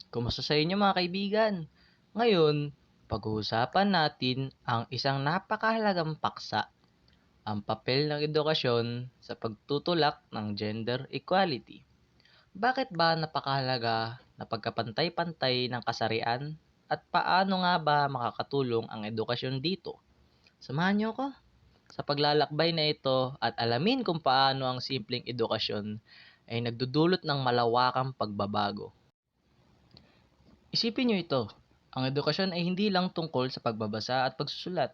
Kumusta sa inyo mga kaibigan? Ngayon, pag-uusapan natin ang isang napakahalagang paksa, ang papel ng edukasyon sa pagtutulak ng gender equality. Bakit ba napakahalaga na pagkapantay-pantay ng kasarian at paano nga ba makakatulong ang edukasyon dito? Samahan niyo ako sa paglalakbay na ito at alamin kung paano ang simpleng edukasyon ay nagdudulot ng malawakang pagbabago. Isipin niyo ito, ang edukasyon ay hindi lang tungkol sa pagbabasa at pagsusulat.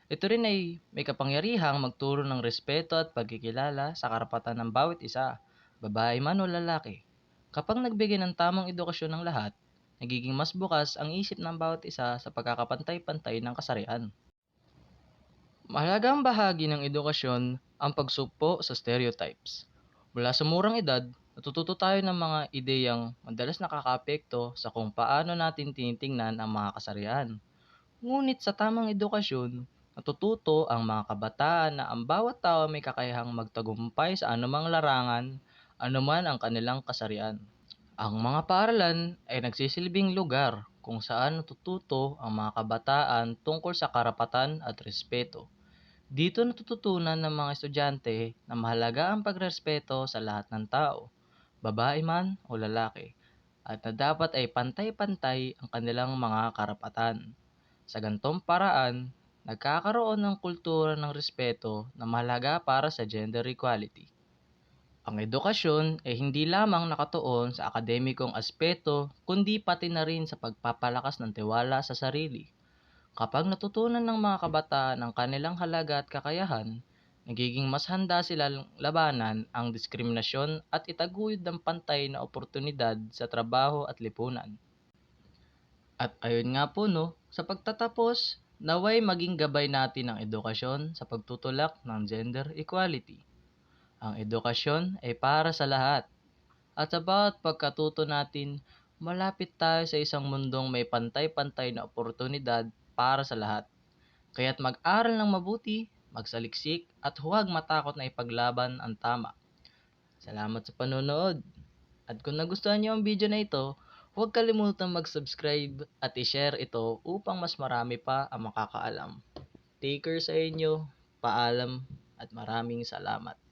Ito rin ay may kapangyarihang magturo ng respeto at pagkikilala sa karapatan ng bawat isa, babae man o lalaki. Kapag nagbigay ng tamang edukasyon ng lahat, nagiging mas bukas ang isip ng bawat isa sa pagkakapantay-pantay ng kasarian. Mahalagang bahagi ng edukasyon ang pagsugpo sa stereotypes. Mula sa murang edad, natututo tayo ng mga ideyang madalas nakakaapekto sa kung paano natin tinitingnan ang mga kasarian. Ngunit sa tamang edukasyon, natututo ang mga kabataan na ang bawat tao may kakayahang magtagumpay sa anumang larangan, anuman ang kanilang kasarian. Ang mga paaralan ay nagsisilbing lugar kung saan natututo ang mga kabataan tungkol sa karapatan at respeto. Dito natututunan ng mga estudyante na mahalaga ang pagrespeto sa lahat ng tao, babae man o lalaki, at na dapat ay pantay-pantay ang kanilang mga karapatan. Sa gantong paraan, nagkakaroon ng kultura ng respeto na mahalaga para sa gender equality. Ang edukasyon ay hindi lamang nakatuon sa akademikong aspeto kundi pati na rin sa pagpapalakas ng tiwala sa sarili. Kapag natutunan ng mga kabataan ang kanilang halaga at kakayahan, nagiging mas handa silang labanan ang diskriminasyon at itaguyod ng pantay na oportunidad sa trabaho at lipunan. At ayun nga po no, sa pagtatapos, naway maging gabay natin ang edukasyon sa pagtutulak ng gender equality. Ang edukasyon ay para sa lahat. At sa bawat pagkatuto natin, malapit tayo sa isang mundong may pantay-pantay na oportunidad para sa lahat. Kaya't mag-aral ng mabuti, magsaliksik, at huwag matakot na ipaglaban ang tama. Salamat sa panonood. At kung nagustuhan niyo ang video na ito, huwag kalimutang mag-subscribe at i-share ito upang mas marami pa ang makakaalam. Take care sa inyo, paalam, at maraming salamat.